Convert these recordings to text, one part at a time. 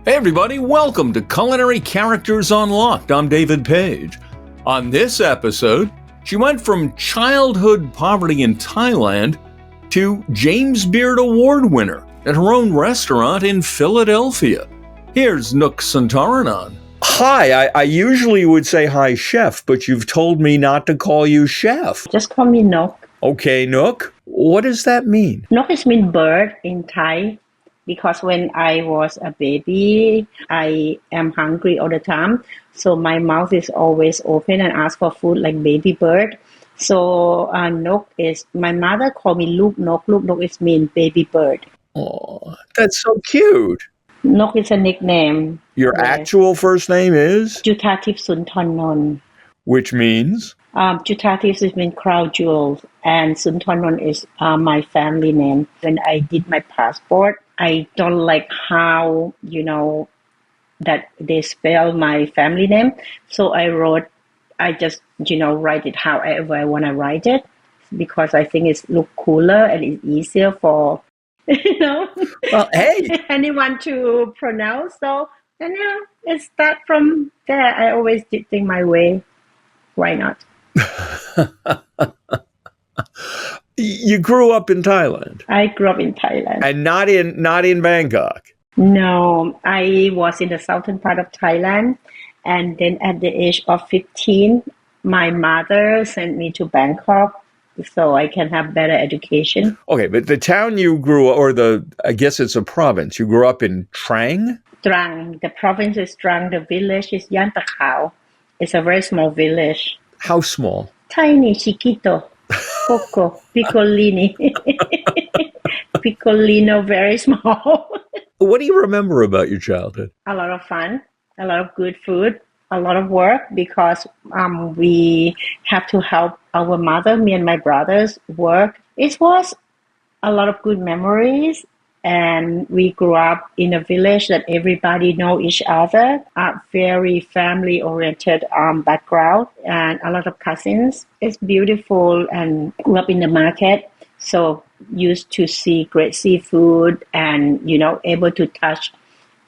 Hey everybody, welcome to Culinary Characters Unlocked. I'm David Page. On this episode, she went from childhood poverty in Thailand to James Beard Award winner at her own restaurant in Philadelphia. Here's Nook Suntaranon. Hi, I usually would say hi, chef, but you've told me not to call you chef. Just call me Nook. Okay, Nook. What does that mean? Nook is mean bird in Thai because when I was a baby, I am hungry all the time. So my mouth is always open and ask for food like baby bird. So Nook is, my mother called me Look Nook. Look Nook is mean baby bird. Oh, that's so cute. Nook is a nickname. Your actual first name is? Jutatif Suntaranon. Which means? Jutatif is mean crown jewels, and Suntaranon is my family name. When I did my passport, I don't like how, that they spell my family name. So I just write it however I want to write it because I think it's look cooler and it's easier for, Well, hey. anyone to pronounce. So, it start from there. I always did things my way. Why not? You grew up in Thailand. I grew up in Thailand. And not in Bangkok. No, I was in the southern part of Thailand. And then at the age of 15, my mother sent me to Bangkok so I can have better education. Okay, but the town you grew up, I guess it's a province. You grew up in Trang? Trang. The province is Trang. The village is Yan Ta Khao. It's a very small village. How small? Tiny, chiquito, poco, piccolini. Piccolino, very small. What do you remember about your childhood? A lot of fun, a lot of good food, a lot of work because we have to help our mother, me and my brothers work. It was a lot of good memories. And we grew up in a village that everybody know each other, a very family-oriented background, and a lot of cousins. It's beautiful and grew up in the market, so used to see great seafood and, able to touch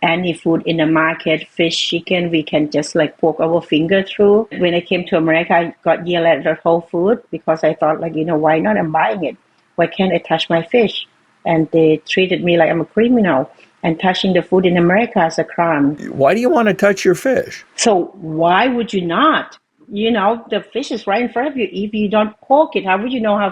any food in the market, fish, chicken, we can just poke our finger through. When I came to America, I got yelled at the Whole Food because I thought why not? I'm buying it. Why can't I touch my fish? And they treated me like I'm a criminal. And touching the food in America is a crime. Why do you want to touch your fish? So why would you not? The fish is right in front of you. If you don't poke it, how would you know how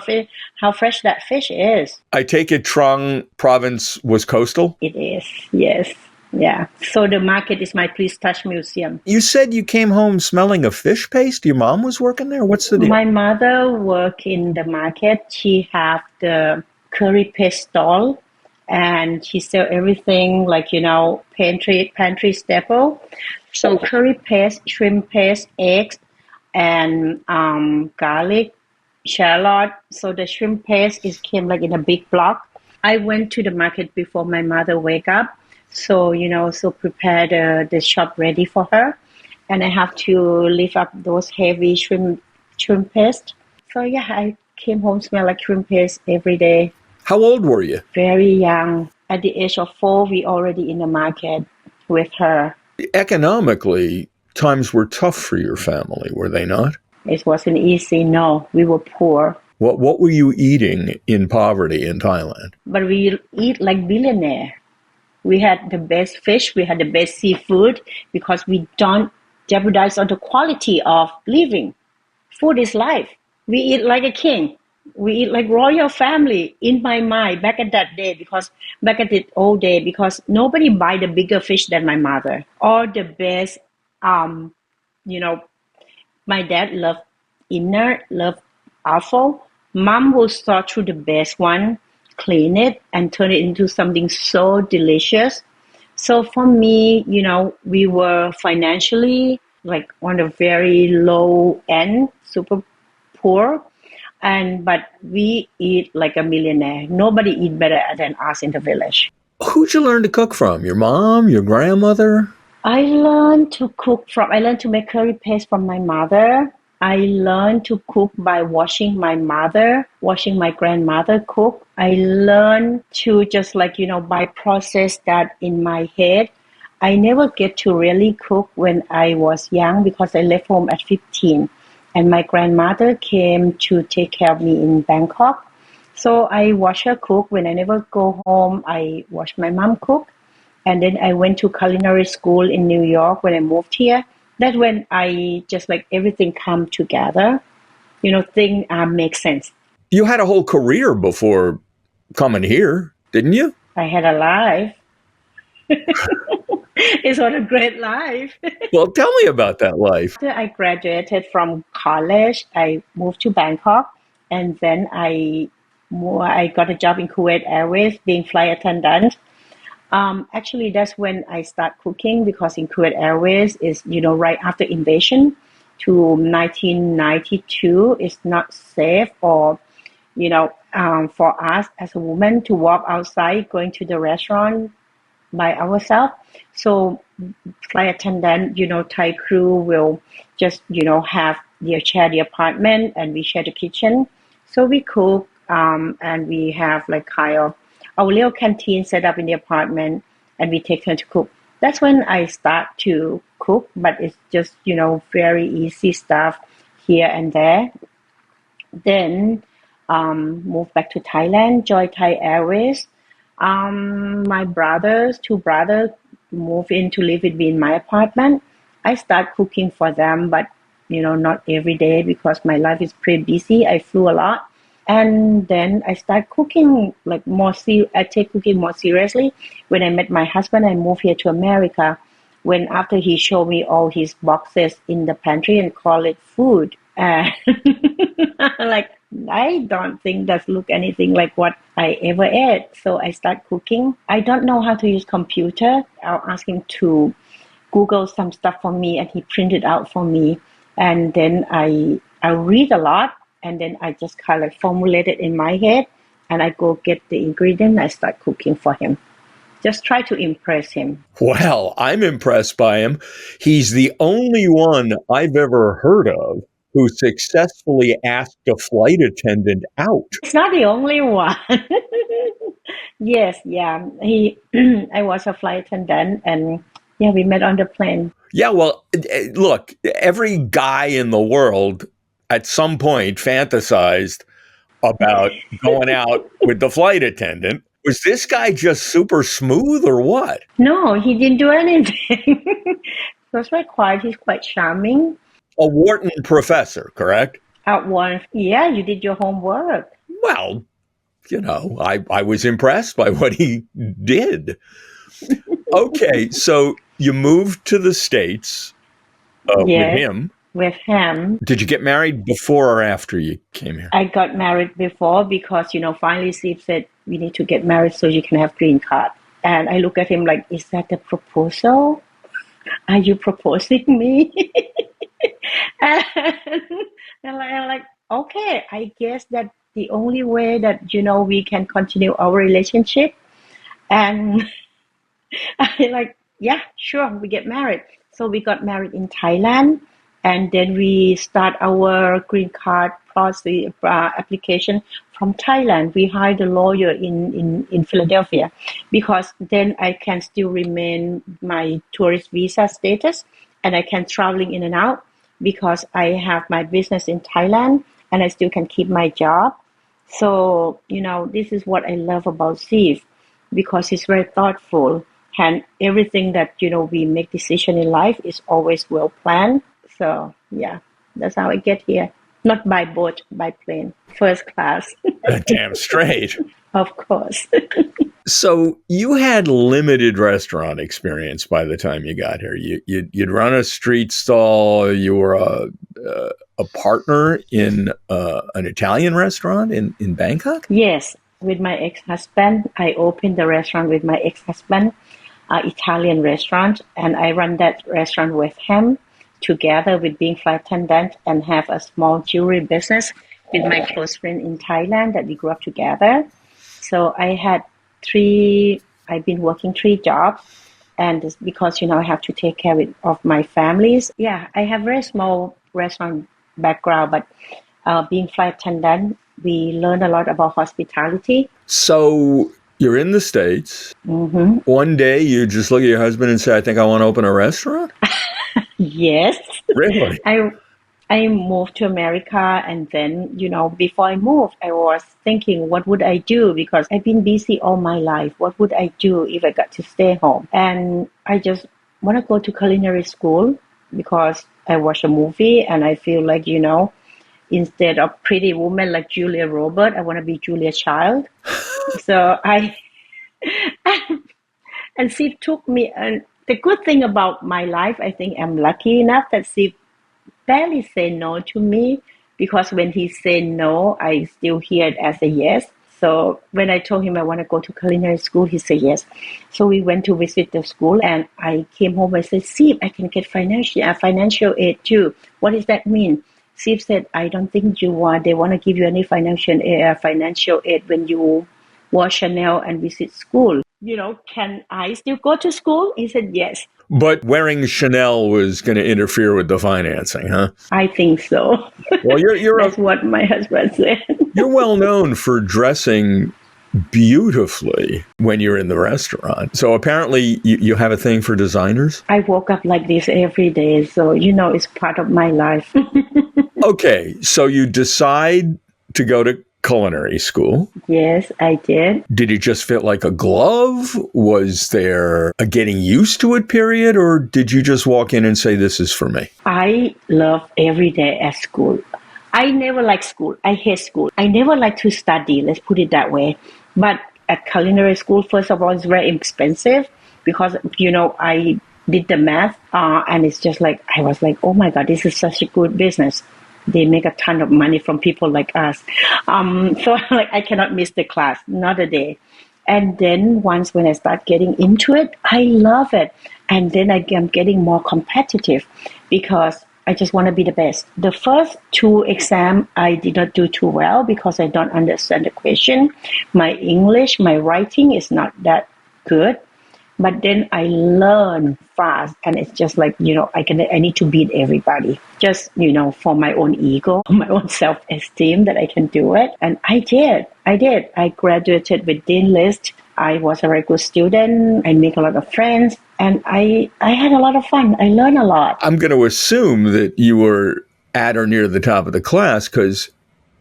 fresh that fish is? I take it Trang province was coastal? It is, yes. Yeah. So the market is my Please Touch museum. You said you came home smelling of fish paste? Your mom was working there? What's the deal? My mother worked in the market. She have the curry paste stall and she sell everything pantry staple. So curry paste, shrimp paste, eggs, and garlic, shallot. So the shrimp paste came in a big block. I went to the market before my mother wake up. So, prepare the shop ready for her. And I have to lift up those heavy shrimp paste. So yeah, I came home smell like shrimp paste every day. How old were you? Very young. At the age of 4, we already in the market with her. Economically, times were tough for your family, were they not? It wasn't easy, no. We were poor. What were you eating in poverty in Thailand? But we eat like billionaire. We had the best fish, we had the best seafood because we don't jeopardize on the quality of living. Food is life. We eat like a king. We eat like royal family in my mind back at that day back at the old day because nobody buy the bigger fish than my mother. Or the best, my dad loved inner, loved offal. Mom will sort through the best one, clean it and turn it into something so delicious. So for me, we were financially on a very low end, super poor. But we eat like a millionaire. Nobody eat better than us in the village. Who'd you learn to cook from? Your mom, your grandmother? I learned to make curry paste from my mother. I learned to cook by watching my grandmother cook. I learned to just by process that in my head. I never get to really cook when I was young because I left home at 15 and my grandmother came to take care of me in Bangkok. So I watch her cook. When I never go home, I watch my mom cook. And then I went to culinary school in New York when I moved here. That's when I just like everything come together. Thing make sense. You had a whole career before coming here, didn't you? I had a life. It's what a great life. Well, tell me about that life. After I graduated from college, I moved to Bangkok, and then I got a job in Kuwait Airways being flight attendant. Actually, that's when I start cooking because in Kuwait Airways is right after invasion to 1992. It's not safe or for us as a woman to walk outside going to the restaurant by ourselves. So flight attendant, Thai crew will just, have share the apartment and we share the kitchen. So we cook and we have like kind of our little canteen set up in the apartment and we take turn to cook. That's when I start to cook, but it's just, very easy stuff here and there. Then moved back to Thailand, joined Thai Airways. My two brothers, moved in to live with me in my apartment. I start cooking for them, but not every day because my life is pretty busy. I flew a lot. And then I start cooking like I take cooking more seriously. When I met my husband, I moved here to America. When after he showed me all his boxes in the pantry and call it food. Like, I don't think that look anything like what I ever ate. So I start cooking. I don't know how to use computer. I'll ask him to Google some stuff for me and he printed out for me. And then I read a lot and then I just kind of formulate it in my head and I go get the ingredient and I start cooking for him. Just try to impress him. Well, I'm impressed by him. He's the only one I've ever heard of who successfully asked a flight attendant out. It's not the only one. Yes, yeah. I was a flight attendant and yeah, we met on the plane. Yeah, well, look, every guy in the world at some point fantasized about going out with the flight attendant. Was this guy just super smooth or what? No, he didn't do anything. He was very quiet. He's quite charming. A Wharton professor, correct? Yeah, you did your homework. Well, I was impressed by what he did. Okay, so you moved to the States Yes, with him. with him. Did you get married before or after you came here? I got married before because, finally Steve said, we need to get married so you can have green card. And I look at him like, is that the proposal? Are you proposing me? and I'm like, okay, I guess that the only way that, we can continue our relationship. And I like, yeah, sure, we get married. So we got married in Thailand. And then we start our green card process application from Thailand. We hired a lawyer in Philadelphia because then I can still remain my tourist visa status and I can traveling in and out because I have my business in Thailand and I still can keep my job. So, this is what I love about Steve because he's very thoughtful and everything that, we make decision in life is always well planned. So, yeah, that's how I get here. Not by boat, by plane, first class. Damn straight. Of course. So you had limited restaurant experience by the time you got here. You'd run a street stall. You were a partner in an Italian restaurant in Bangkok? Yes, with my ex-husband. I opened the restaurant with my ex-husband, Italian restaurant, and I run that restaurant with him, together with being flight attendant and have a small jewelry business with my close friend in Thailand that we grew up together. So I've been working 3 jobs and it's because, I have to take care of my families. Yeah, I have very small restaurant background, but being flight attendant, we learn a lot about hospitality. So You're in the States. Mm-hmm. One day you just look at your husband and say, I think I want to open a restaurant? Yes. Really? I moved to America, and then, before I moved, I was thinking, what would I do? Because I've been busy all my life. What would I do if I got to stay home? And I just want to go to culinary school because I watch a movie and I feel like, instead of pretty woman like Julia Roberts, I want to be Julia Child. So and Steve took me, and the good thing about my life, I think I'm lucky enough that Steve barely say no to me, because when he say no, I still hear it as a yes. So when I told him I want to go to culinary school, he said yes. So we went to visit the school, and I came home. I said, Steve, I can get financial aid too. What does that mean? Steve said, I don't think they want to give you any financial aid when you wear Chanel and visit school. Can I still go to school? He said yes. But wearing Chanel was going to interfere with the financing, huh? I think so. Well, That's what my husband said. You're well known for dressing beautifully when you're in the restaurant. So apparently you have a thing for designers? I woke up like this every day, so it's part of my life. Okay, so you decide to go to culinary school. Yes, I did. Did it just fit like a glove? Was there a getting used to it period, or did you just walk in and say, this is for me? I love every day at school. I never liked school. I hate school. I never liked to study, let's put it that way. But at culinary school, first of all, it's very expensive because, I did the math and it's just like, I was like, oh my God, this is such a good business. They make a ton of money from people like us. So like I cannot miss the class, not a day. And then once when I start getting into it, I love it. And then I'm getting more competitive because I just want to be the best. The first 2 exams, I did not do too well because I don't understand the question. My English, my writing is not that good. But then I learn fast, and it's just like, I need to beat everybody. Just, for my own ego, my own self-esteem that I can do it. And I did. I graduated with Dean List. I was a very good student. I make a lot of friends, and I had a lot of fun. I learned a lot. I'm going to assume that you were at or near the top of the class because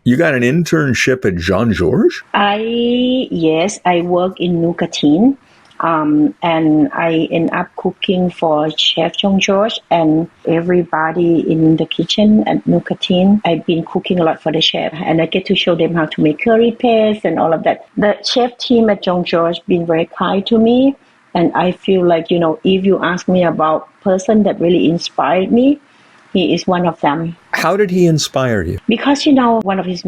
you got an internship at Jean-Georges? Yes, I work in Nucatine. And I end up cooking for Chef Jean-Georges and everybody in the kitchen at Nucatine. I've been cooking a lot for the chef, and I get to show them how to make curry paste and all of that. The chef team at Jean-Georges been very kind to me, and I feel like, if you ask me about person that really inspired me, he is one of them. How did he inspire you? Because, one of his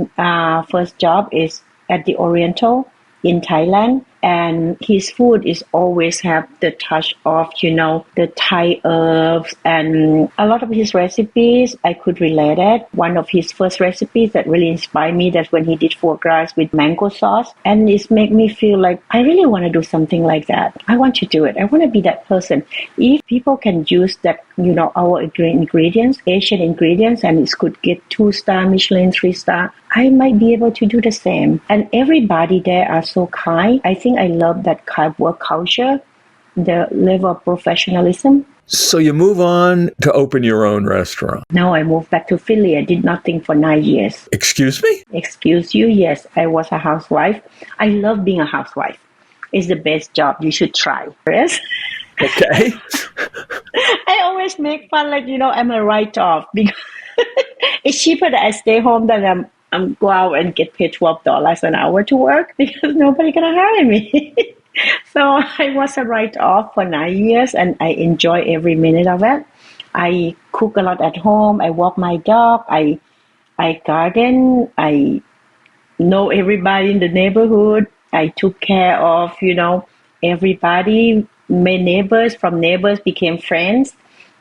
first job is at the Oriental in Thailand, and his food is always have the touch of, the Thai herbs, and a lot of his recipes I could relate it. One of his first recipes that really inspired me, that's when he did foie gras with mango sauce, and it made me feel like I really want to do something like that. I want to do it. I want to be that person. If people can use that, our ingredients, Asian ingredients, and it could get 2-star, Michelin 3-star, I might be able to do the same. And everybody there are so kind. I think I love that kind of work culture, the level of professionalism. So you move on to open your own restaurant. No, I moved back to Philly. I did nothing for 9 years. Excuse me? Excuse you? Yes, I was a housewife. I love being a housewife. It's the best job. You should try. Yes. Okay. I always make fun like, I'm a write-off because it's cheaper that I stay home than I'm go out and get paid $12 an hour to work because nobody gonna hire me. So I was a write-off for 9 years, and I enjoy every minute of it. I cook a lot at home. I walk my dog. I garden. I know everybody in the neighborhood. I took care of, everybody. My neighbors became friends.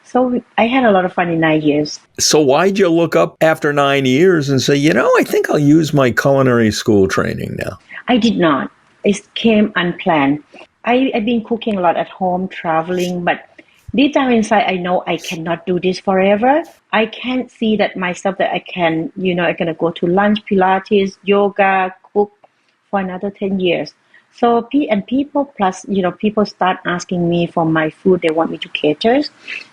So I had a lot of fun in 9 years. So why'd you look up after 9 years and say, I think I'll use my culinary school training now? I did not. It came unplanned. I've been cooking a lot at home, traveling, but deep down inside, I know I cannot do this forever. I can't see that myself that I can, I'm going to go to lunch, Pilates, yoga, cook for another 10 years. So people plus people start asking me for my food. They want me to cater.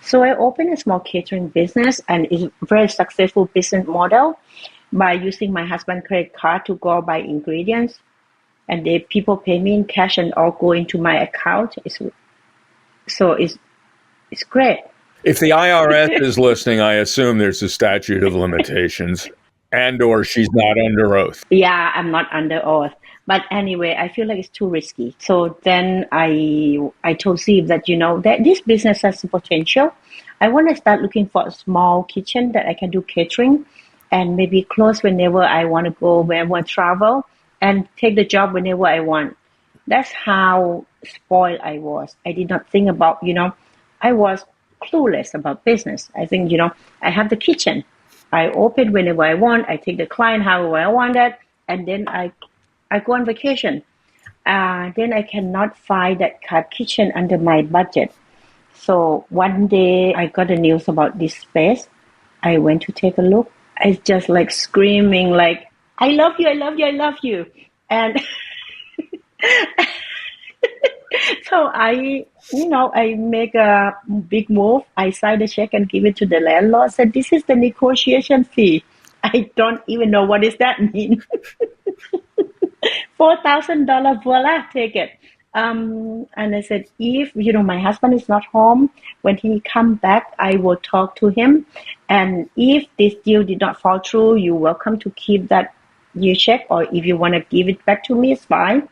So I opened a small catering business, and it's a very successful business model by using my husband's credit card to go buy ingredients, and people pay me in cash and all go into my account. It's great. If the IRS is listening, I assume there's a statute of limitations and or she's not under oath. Yeah, I'm not under oath. But anyway, I feel like it's too risky. So then I told Steve that, that this business has the potential. I want to start looking for a small kitchen that I can do catering and maybe close whenever I want to go, whenever I want to travel, and take the job whenever I want. That's how spoiled I was. I did not think about, I was clueless about business. I think, I have the kitchen. I open whenever I want. I take the client however I want it, and then I go on vacation. Then I cannot find that kitchen under my budget. So one day I got the news about this space. I went to take a look. I just like screaming like, I love you, I love you, I love you. And so I make a big move. I sign the check and give it to the landlord. Said, this is the negotiation fee. I don't even know what does that mean. $4,000, voila, take it. And I said, if, my husband is not home, when he come back, I will talk to him. And if this deal did not fall through, you're welcome to keep that new check, or if you want to give it back to me, it's fine.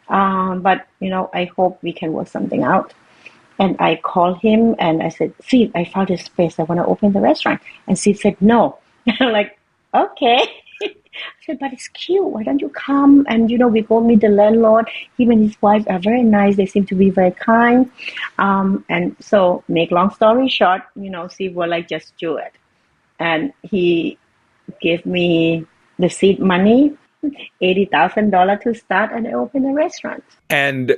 But, I hope we can work something out. And I called him and I said, Steve, I found a space. I want to open the restaurant. And Steve said, no. I'm like, okay. I said, but it's cute. Why don't you come? And, we go meet the landlord. Him and his wife are very nice. They seem to be very kind. And so make long story short, Steve was like, just do it. And he gave me the seed money, $80,000 to start, and I opened a restaurant. And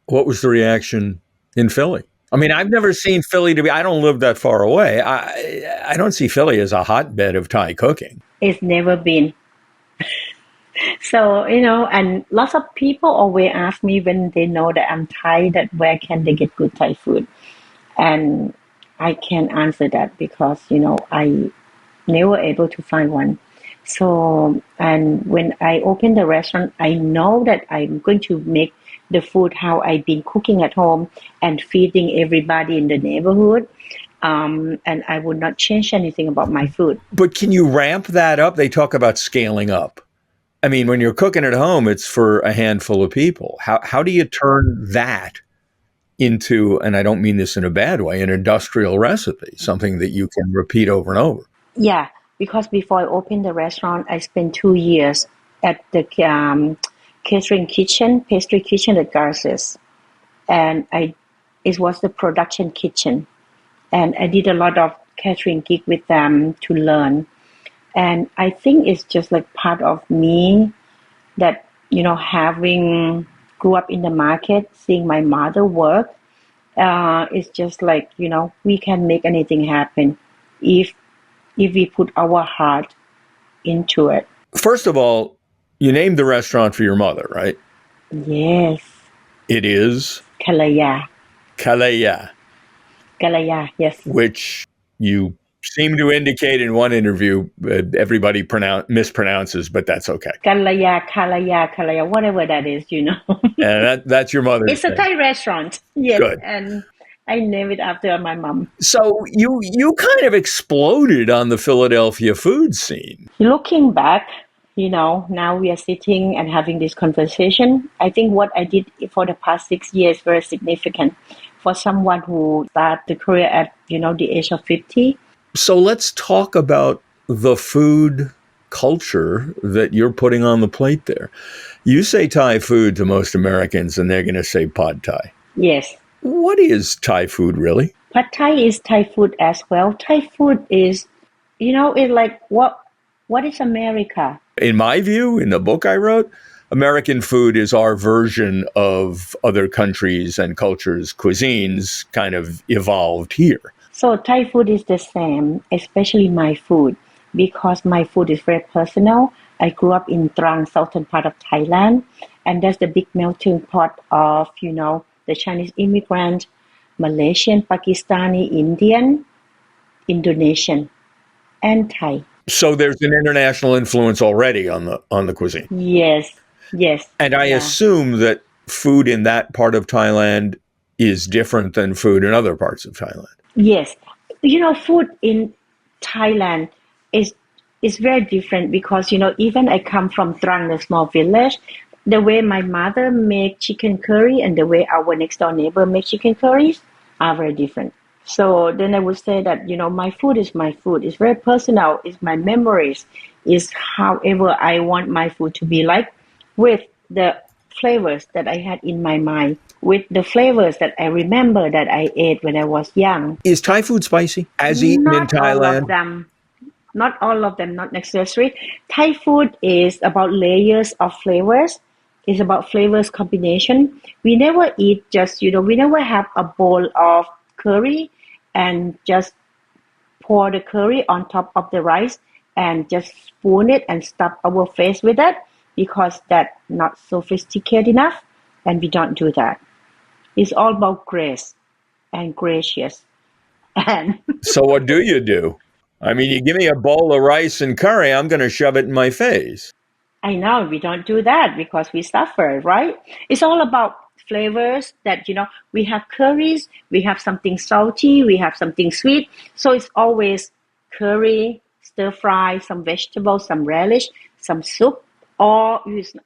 what was the reaction in Philly? I mean, I've never seen Philly I don't live that far away. I don't see Philly as a hotbed of Thai cooking. It's never been. So, and lots of people always ask me when they know that I'm Thai, that where can they get good Thai food? And I can't answer that because, I never able to find one. So, and when I open the restaurant, I know that I'm going to make the food how I've been cooking at home and feeding everybody in the neighborhood. And I would not change anything about my food. But can you ramp that up? They talk about scaling up. I mean, when you're cooking at home, it's for a handful of people. How do you turn that into, and I don't mean this in a bad way, an industrial recipe, something that you can repeat over and over? Yeah, because before I opened the restaurant, I spent 2 years at the catering kitchen, pastry kitchen at Garces. And it was the production kitchen. And I did a lot of catering gig with them to learn. And I think it's just like part of me that, having grew up in the market, seeing my mother work, it's just like, we can make anything happen if we put our heart into it. First of all, you named the restaurant for your mother, right? Yes. It is? Kalaya. Kalaya. Kalaya, yes. Which you seem to indicate in one interview, everybody mispronounces, but that's okay. Kalaya, whatever that is, And that's your mother's It's a Thai restaurant. Yes. Good. And I named it after my mom. So you kind of exploded on the Philadelphia food scene. Looking back, now we are sitting and having this conversation. I think what I did for the past 6 years is very significant for someone who started the career at, the age of 50. So let's talk about the food culture that you're putting on the plate there. You say Thai food to most Americans and they're going to say pad Thai. Yes. What is Thai food really? Pad Thai is Thai food as well. Thai food is, it's like what is America? In my view, in the book I wrote, American food is our version of other countries' and cultures' cuisines kind of evolved here. So Thai food is the same, especially my food, because my food is very personal. I grew up in Trang, southern part of Thailand, And that's the big melting pot of, the Chinese immigrant, Malaysian, Pakistani, Indian, Indonesian, and Thai. So there's an international influence already on the cuisine. Yes, yes. And I Yeah. assume that food in that part of Thailand is different than food in other parts of Thailand. Yes. Food in Thailand is is very different because, even I come from Trang, a small village, the way my mother make chicken curry and the way our next door neighbor make chicken curries are very different. So then I would say that, my food is my food. It's very personal. It's my memories. It's however I want my food to be like with the flavors that I had in my mind, with the flavors that I remember that I ate when I was young. Is Thai food spicy as eaten in Not all of Thailand? them. Not all of them, not necessary. Thai food is about layers of flavors. It's about flavors combination. We never eat just, we never have a bowl of curry and just pour the curry on top of the rice and just spoon it and stuff our face with it because that's not sophisticated enough and we don't do that. It's all about grace and gracious. And So what do you do? I mean, you give me a bowl of rice and curry, I'm going to shove it in my face. I know we don't do that because we suffer, right? It's all about flavors that, we have curries, we have something salty, we have something sweet. So it's always curry, stir fry, some vegetables, some relish, some soup. Or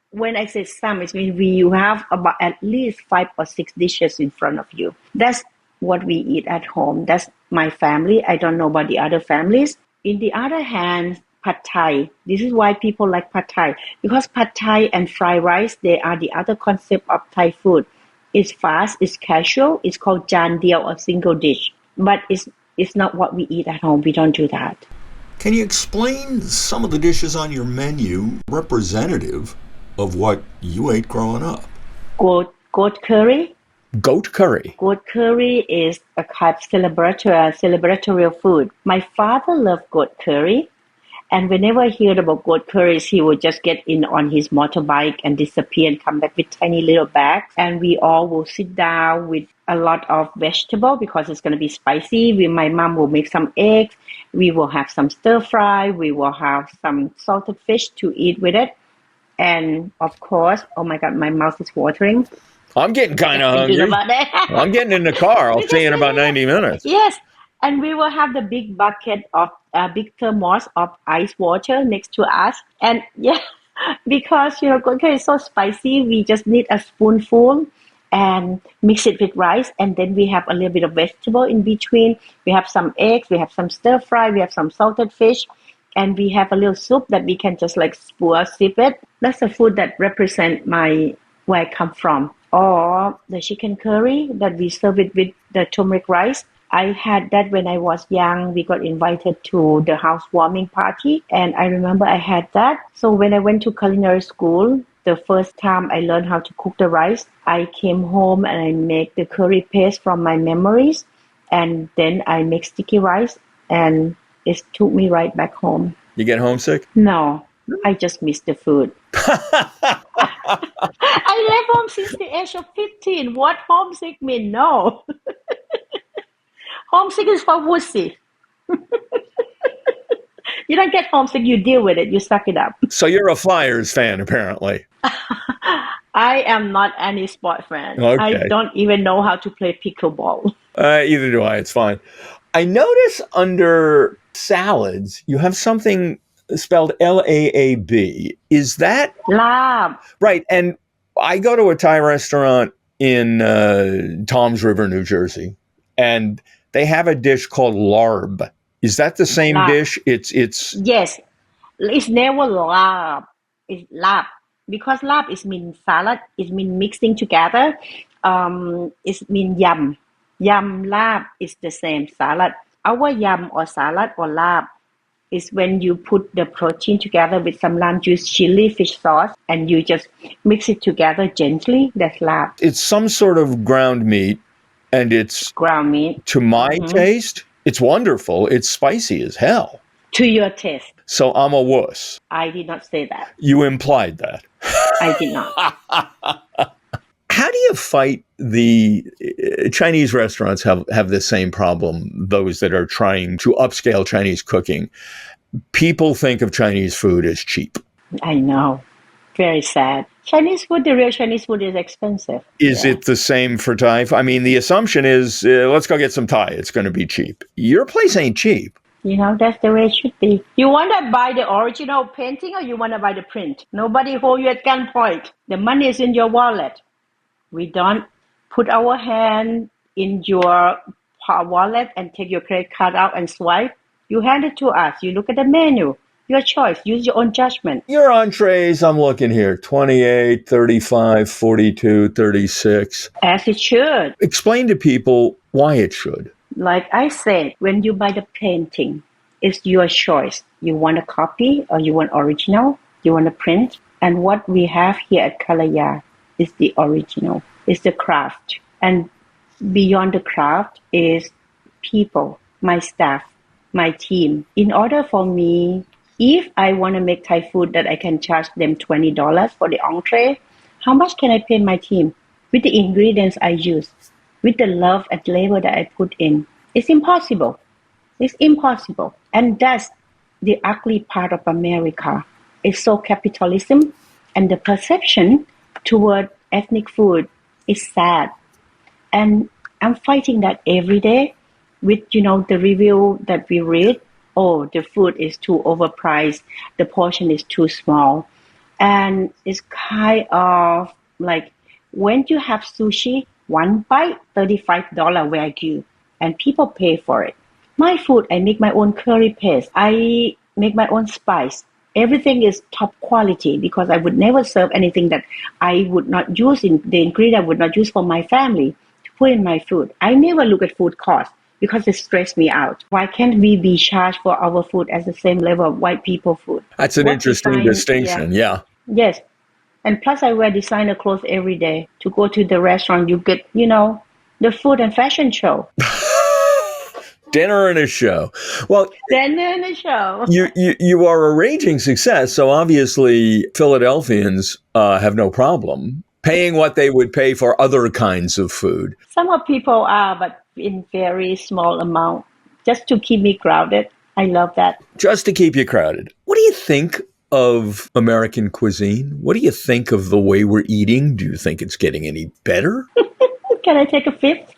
when I say some, it means you have about at least 5 or 6 dishes in front of you. That's what we eat at home. That's my family. I don't know about the other families. In the other hand, Pad Thai. This is why people like Pad Thai. Because Pad Thai and fried rice, they are the other concept of Thai food. It's fast, it's casual, it's called Jaan Deo or single dish. But it's not what we eat at home. We don't do that. Can you explain some of the dishes on your menu representative of what you ate growing up? Goat curry. Goat curry. Goat curry is a kind of celebratory food. My father loved goat curry. And whenever he heard about goat curries, he would just get in on his motorbike and disappear and come back with tiny little bags. And we all will sit down with a lot of vegetable because it's going to be spicy. My mom will make some eggs. We will have some stir fry. We will have some salted fish to eat with it. And of course, oh my God, my mouth is watering. I'm getting kind of hungry. About that. I'm getting in the car. I'll see you in about 90 minutes. Yes. And we will have the big bucket of big thermos of ice water next to us. And yeah, because, goat curry is so spicy, we just need a spoonful and mix it with rice. And then we have a little bit of vegetable in between. We have some eggs, we have some stir fry, we have some salted fish, and we have a little soup that we can just like sip it. That's the food that represents where I come from. Or the chicken curry that we serve it with the turmeric rice. I had that when I was young. We got invited to the housewarming party, and I remember I had that. So when I went to culinary school, the first time I learned how to cook the rice, I came home and I make the curry paste from my memories, and then I make sticky rice, and it took me right back home. You get homesick? No, I just miss the food. I left home since the age of 15. What homesick mean? No. Homesick is for wussy. You don't get homesick, you deal with it, you suck it up. So you're a Flyers fan, apparently. I am not any sport fan. Okay. I don't even know how to play pickleball. Either do I. It's fine. I notice under salads, you have something spelled Laab. Is that? Lab. Right. And I go to a Thai restaurant in Toms River, New Jersey, and they have a dish called larb. Is that the same dish? It's Yes. It's never lab. It's lab. Because lab is mean salad, it mean mixing together. It mean yum. Yum lab is the same salad. Our yum or salad or lab is when you put the protein together with some lime juice, chili, fish sauce, and you just mix it together gently. That's lab. It's some sort of ground meat, and it's ground meat. To my taste, it's wonderful. It's spicy as hell. To your taste. So I'm a wuss. I did not say that. You implied that. I did not. How do you fight the Chinese restaurants have the same problem, those that are trying to upscale Chinese cooking? People think of Chinese food as cheap. I know. Very sad. Chinese food, the real Chinese food is expensive. Is it the same for Thai? I mean, the assumption is, let's go get some Thai. It's going to be cheap. Your place ain't cheap. That's the way it should be. You want to buy the original painting or you want to buy the print? Nobody hold you at gunpoint. The money is in your wallet. We don't put our hand in your wallet and take your credit card out and swipe. You hand it to us. You look at the menu. Your choice. Use your own judgment. Your entrees, I'm looking here, 28, 35, 42, 36. As it should. Explain to people why it should. Like I said, when you buy the painting, it's your choice. You want a copy or you want original? You want a print? And what we have here at Kalaya is the original. It's the craft. And beyond the craft is people, my staff, my team. In order for me, if I want to make Thai food that I can charge them $20 for the entree, how much can I pay my team with the ingredients I use, with the love and labor that I put in? It's impossible. It's impossible. And that's the ugly part of America. It's so capitalism, and the perception toward ethnic food is sad. And I'm fighting that every day with, the review that we read. Oh, the food is too overpriced. The portion is too small. And it's kind of like when you have sushi, one bite, $35 Wagyu, and people pay for it. My food, I make my own curry paste. I make my own spice. Everything is top quality because I would never serve anything that I would not use in the ingredient I would not use for my family to put in my food. I never look at food cost because it stressed me out. Why can't we be charged for our food as the same level of white people food? That's an interesting distinction, yeah. Yes. And plus I wear designer clothes every day. To go to the restaurant, you get, the food and fashion show. Dinner and a show. Well, dinner and a show. You are a raging success, so obviously Philadelphians have no problem paying what they would pay for other kinds of food. Some of people are, but in very small amount, just to keep me crowded. I love that. Just to keep you crowded. What do you think of American cuisine? What do you think of the way we're eating? Do you think it's getting any better? Can I take a fifth?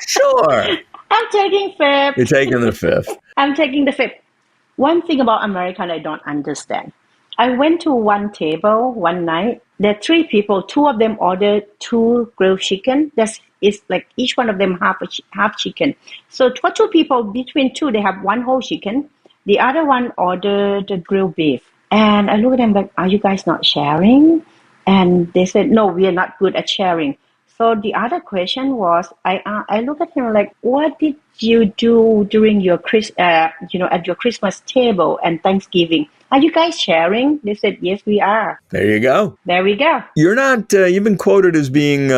Sure. I'm taking fifth. You're taking the fifth. I'm taking the fifth. One thing about American I don't understand. I went to one table one night. There are three people. Two of them ordered 2 grilled chicken. It's like each one of them half chicken. So for 2 people, between 2, they have 1 whole chicken. The other one ordered the grilled beef. And I look at them like, are you guys not sharing? And they said, no, we are not good at sharing. So the other question was, I look at him like, what did you do during your at your Christmas table and Thanksgiving? Are you guys sharing? They said, yes, we are. There you go. There we go. You're not. You've been quoted as being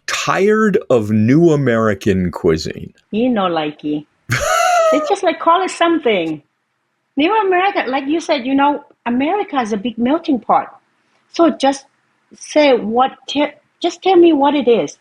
tired of new American cuisine. Likey. It's just like call it something. New American, like you said, America is a big melting pot. So just say just tell me what it is,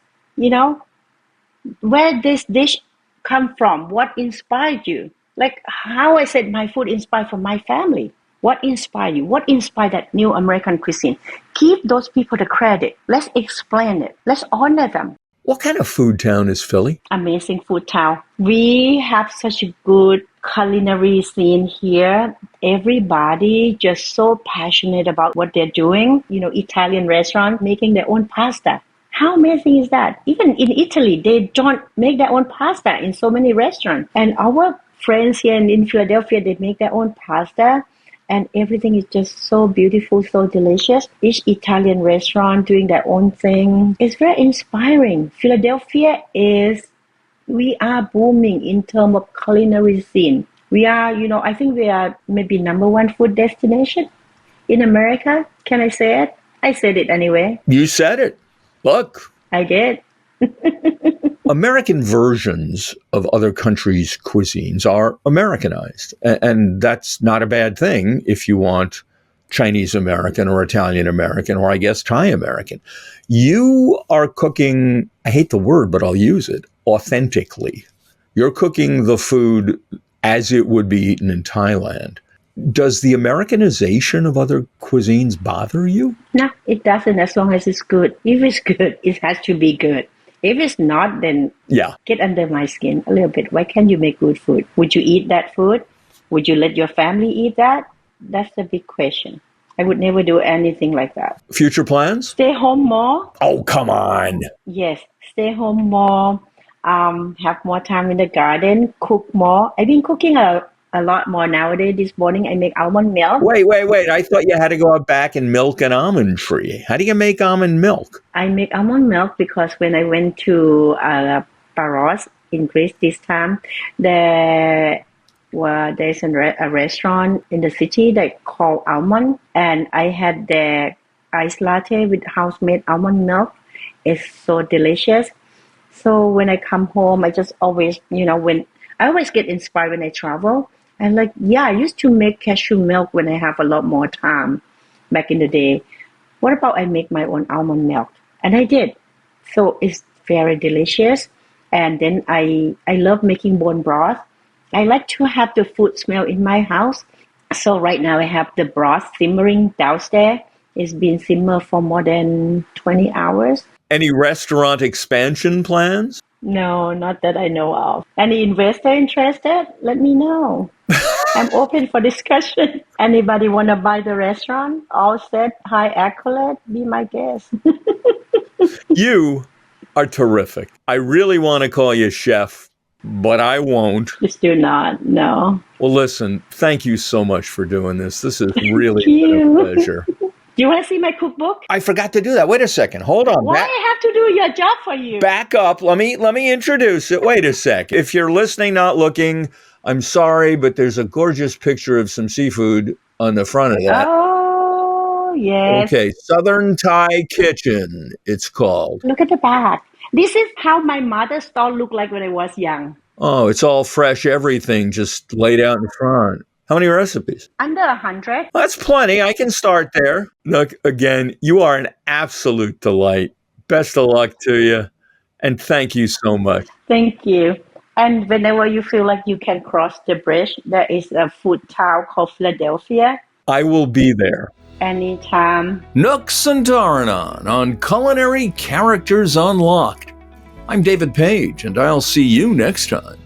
where this dish come from, what inspired you? Like how I said my food inspired from my family. What inspired you? What inspired that new American cuisine? Give those people the credit. Let's explain it. Let's honor them. What kind of food town is Philly? Amazing food town. We have such a good culinary scene here. Everybody just so passionate about what they're doing. Italian restaurant making their own pasta. How amazing is that? Even in Italy, they don't make their own pasta in so many restaurants. And our friends here in Philadelphia, they make their own pasta. And everything is just so beautiful, so delicious. Each Italian restaurant doing their own thing. It's very inspiring. Philadelphia we are booming in terms of culinary scene. We are, I think we are maybe number 1 food destination in America. Can I say it? I said it anyway. You said it. Look. I did. American versions of other countries' cuisines are Americanized. And that's not a bad thing if you want Chinese American or Italian American, or I guess Thai American. You are cooking, I hate the word, but I'll use it, authentically. You're cooking the food as it would be eaten in Thailand. Does the Americanization of other cuisines bother you? No, it doesn't, as long as it's good. If it's good, it has to be good. If it's not, then get under my skin a little bit. Why can't you make good food? Would you eat that food? Would you let your family eat that? That's the big question. I would never do anything like that. Future plans? Stay home more. Oh, come on. Yes, stay home more. Have more time in the garden. Cook more. I've been cooking a lot more nowadays. This morning I make almond milk. Wait. I thought you had to go out back and milk an almond tree. How do you make almond milk? I make almond milk because when I went to Paros in Greece this time, there's a restaurant in the city that called Almond, and I had the iced latte with house-made almond milk. It's so delicious. So when I come home, I just always, when I always get inspired when I travel. And I used to make cashew milk when I have a lot more time back in the day. What about I make my own almond milk? And I did. So it's very delicious. And then I love making bone broth. I like to have the food smell in my house. So right now I have the broth simmering downstairs. It's been simmered for more than 20 hours. Any restaurant expansion plans? No, not that I know of. Any investor interested? Let me know. I'm open for discussion. Anybody want to buy the restaurant? All set, high accolade, be my guest. You are terrific. I really want to call you chef, but I won't. Just do not, no. Well, listen, thank you so much for doing this. This has really Thank been a you. pleasure. Do you want to see my cookbook? I forgot to do that. Wait a second. Hold on. Why I have to do your job for you? Back up. Let me introduce it. Wait a sec. If you're listening, not looking, I'm sorry, but there's a gorgeous picture of some seafood on the front of that. Oh, yes. Okay, Southern Thai Kitchen, it's called. Look at the back. This is how my mother's stall looked like when I was young. Oh, it's all fresh everything just laid out in front. How many recipes? Under 100. That's plenty. I can start there. Look, again, you are an absolute delight. Best of luck to you. And thank you so much. Thank you. And whenever you feel like you can cross the bridge, there is a food town called Philadelphia. I will be there. Anytime. Nook Suntaranon on Culinary Characters Unlocked. I'm David Page, and I'll see you next time.